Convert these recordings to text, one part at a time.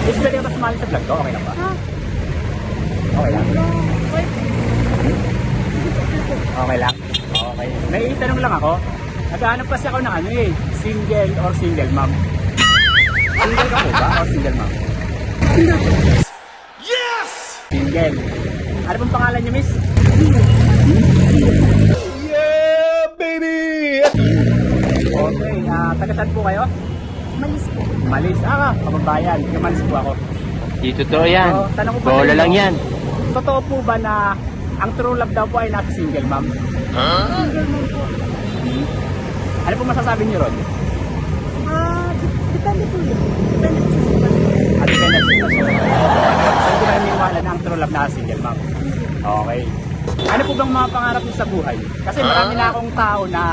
Is pwede ka ba sumali sa vlog ko? Okay lang ba? Ha? Okay lang. Wait. Okay lang? Okay. May itanong lang ako. Naghahanap kasi ako ng ano eh. Single or single mom? Single ka po ba or single mom? Single po. Yes! Single. Ano pong pangalan niyo, miss? Yeah, baby! Okay, taga saan po kayo? Malis po. Malis. Kababayan. Yung Malis po ako. Di totoo yan. So, tanong ko pa Bola sa inyo, lang yan. Totoo po ba na ang true love daw po ay nasa single mom? Single mo po. Ano po masasabi niyo ron? Depende po yun. Depende po sa sitwasyon. At depende sa sitwasyon. So, hindi na naniniwala na ang true love nasa single mom. Okay. Ano po bang mga pangarap niyo sa buhay? Kasi marami na akong tao na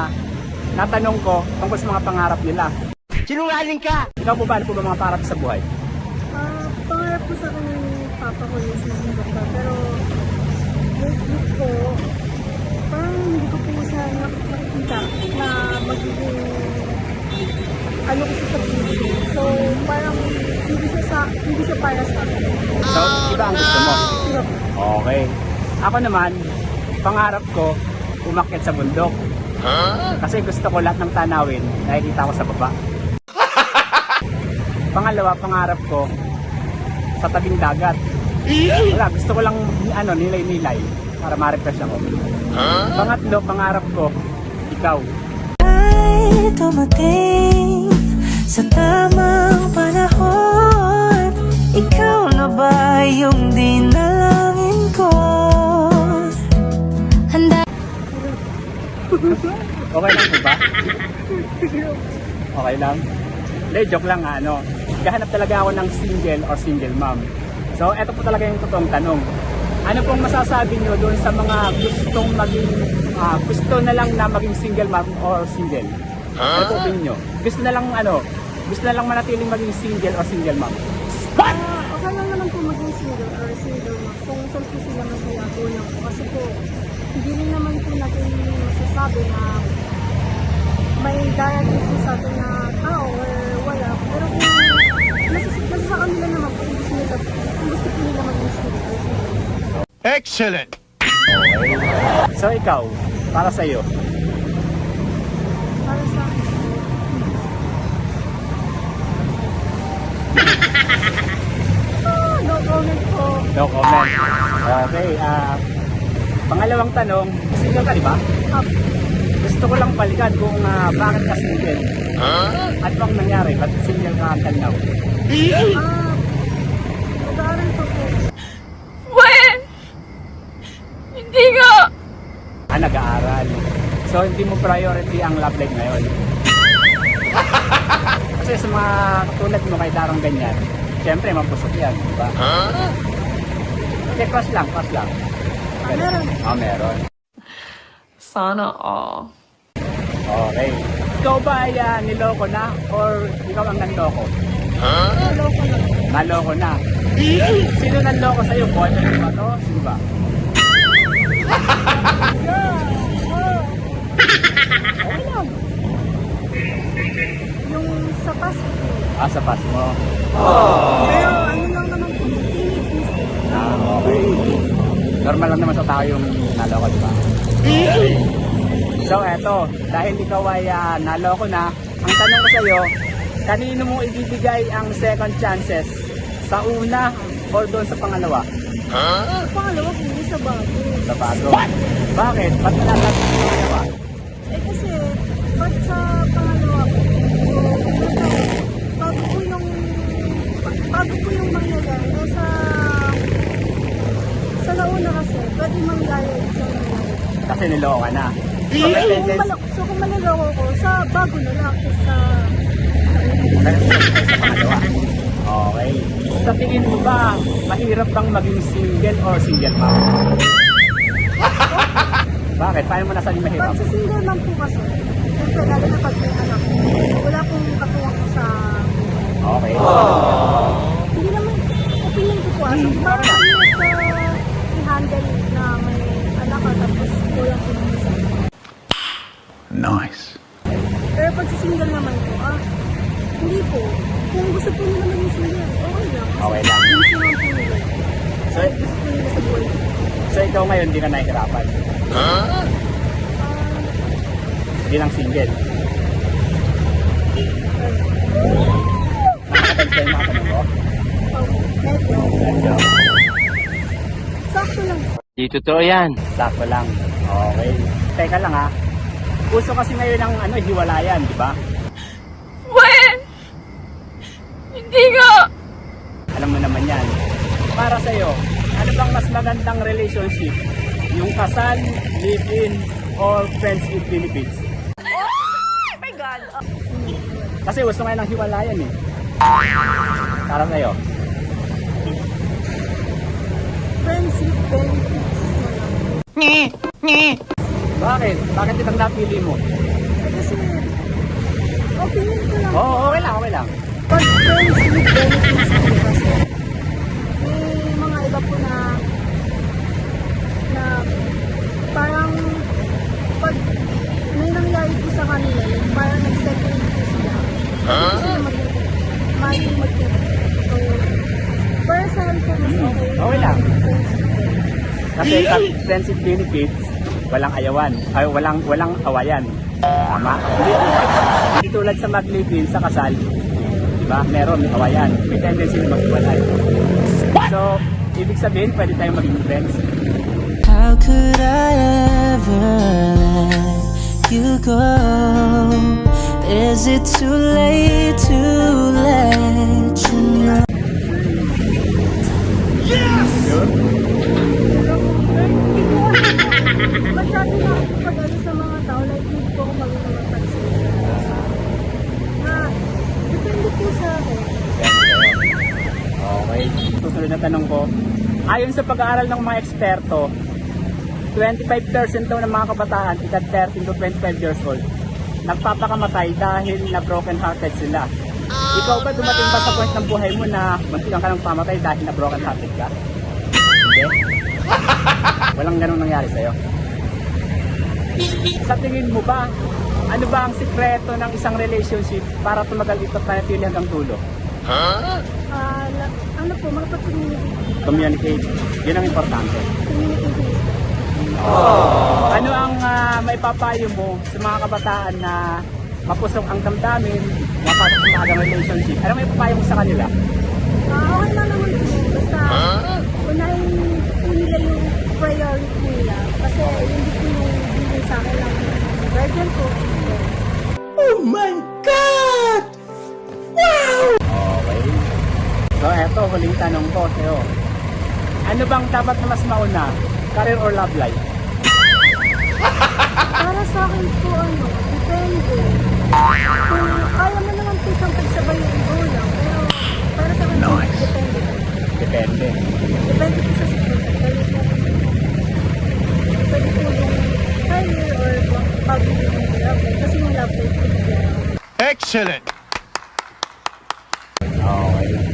natanong ko tungkol sa mga pangarap nila. Sinungaling ka! Ikaw po ba, ano po ba mga pangarap sa buhay? Pangarap ko sa akin ng papa ko is maging doktor. Pero, lately po, parang hindi ko po siya nakikita na magiging ano ko siya sa buhay. So, parang hindi siya para sa akin. So, iba ang gusto mo? Diba? Okay. Ako naman, pangarap ko, umakyat sa bundok. Kasi gusto ko lahat ng tanawin, nakikita ko sa baba. Pangalawa, pangarap ko, sa tabing dagat. Wala, gusto ko lang nilay-nilay para ma-refresh ako. Pangatlo, pangarap ko, ikaw. Ay dumating sa tamang panahon. Ikaw na ba yung dinalangin ko? Handa. Okay lang po ba? Okay lang? Hindi, joke lang Gahanap talaga ako ng single or single mom. So, eto po talaga yung totoong tanong. Ano pong masasabi nyo doon sa mga gusto na lang na maging single mom or single? Ano po opinion nyo? Gusto na lang manatiling maging single or single mom? Okay lang naman po maging single or single mom. Kung saan po sila masaya po lang po. Kasi po, hindi rin naman po natin masasabi na may darating po sa atin na tao or wala. Pero kung nasa sa kanila naman po, kung gusto po nila maging single or single mom. Excellent! So, ikaw, para sa'yo, Para sa akin, no comment po. no comment. Okay, pangalawang tanong, single ka, di ba? Gusto ko lang balikan kung bakit ka single. At bang nangyari? Ba't single ka until now? Nag-aaral pa po. When? Hindi nga. Nag-aaral. So, hindi mo priority ang love life ngayon. Kasi sa mga katulad mo kay Darong ganyan, syempre, mapusok yan, di ba? Okay, crush lang. Meron. Meron. Sana all. Okay. Ikaw ba ay niloko na or ikaw ang nanloko? Naloko lang. Naloko na. Sino nanloko sa'yo? Boyfriend ba to? Sino ba? Okay lang. Yung sa past po. Sa past mo. Pero ano lang naman po, teenage mistake. Okay. Normal lang naman sa tao yung naloko, di ba? So, eto. Dahil ikaw ay naloko na, ang tanong ko sa'yo, kanino mo ibibigay ang second chances? Sa una or doon sa pangalawa? Pangalawa po, yung sa bago. Sa bago. Bakit? Ba't nalalat sa pangalawa? Kasi, pag sa pangalawa po, bago po yung mangyayari. Sa nauna kasi, pwede mangyayari yung nangyayari. Kasi niloko ka na. So, So, may tendency. kung malalawa ko, sa bago na lang. Sa Pangalawa. Okay. Sa tingin mo ba, mahirap bang maging single or single mom? Bakit? Paano mo nasabi mahirap? pag sa single man po kasi, siyempre lalo na pag may anak, wala pong katuwang sa Okay. hindi naman, opinion ko po, parang i-handle na may anak ka tapos kulang po ng isa. Nice. Pero pag sa single naman po, hindi po. Kung gusto po nila maging single, okay lang. Okay lang. Hindi sila po nila. So, Gusto po nila sa buhay. so ikaw ngayon, di ka nahihirapan. Hindi lang single. Nakakatag sa'yo mga tanong ko? Medyo. Medyo. Sakto lang. Di totoo yan. Sakto lang. Okay. Teka lang ha. Gusto kasi ngayon ng hiwalayan, di ba? When? Hindi nga. Alam mo naman yan. Para sa'yo, ano bang mas magandang relationship? Yung kasal, live-in, or friends with benefits? Oh my God. Kasi gusto ngayon ng hiwalayan eh. Para sa'yo. Friends with benefits na lang. Bakit? Bakit itang napili mo? Kasi, opinion ko lang. Oo, okay lang, okay lang. Pag friends with benefits po kasi, may mga iba po na parang pag may nangyari po sa kanila, yung parang nag-settle po sila. Kasi maging So, para sa akin po, mas okay. Okay lang. Friends with benefits. Kasi pag friends with benefits, walang ayawan. Ay, walang awayan. Tama? Hindi tulad sa mag-live-in, sa kasal. Diba? Meron, may awayan. May tendency na mag-iwalay. So, ibig sabihin, pwede tayong maging friends. How could I ever let you go? Is it too late to let you know? Yun. Masyado na ako pag-ano sa mga tao, like hindi po ako magiging magpagsalita. Depende po sa akin. Okay. Susunod na tanong ko. Ayon sa pag-aaral ng mga eksperto, 25% daw ng mga kabataan, edad 13 to 25 years old, nagpapakamatay dahil na broken hearted sila. Ikaw ba dumating ba sa point ng buhay mo na muntikan ka ng pamatay dahil na broken hearted ka? Hindi? Walang ganun nangyari sa'yo. Sa tingin mo ba, ano ba ang sikreto ng isang relationship para tumagal ito at manatili hanggang dulo? Ano po, makapag-communicate. Communicate. Yun ang importante. Communication is Ano ang maipapayo mo sa mga kabataan na mapusok ang damdamin, mapasok sa mga relationship? Ano may papayo mo sa kanila? okay lang naman po. Basta, unahin po nila yung priority nila. Kasi hindi po yung bigay sa akin lang. Guardian po. Okay. So eto, huling tanong ko sa'yo. Ano bang dapat na mas mauna? Career or love life? Para sa akin po, depende. Kung kaya mo naman po siyang pagsabay yung goal lang. Pero, para sa akin, depende. Depende. Depende po sa sitwasyon. Pwede po yung career or pag-ibig ng love life. Kasi yung love life, Excellent. Okay.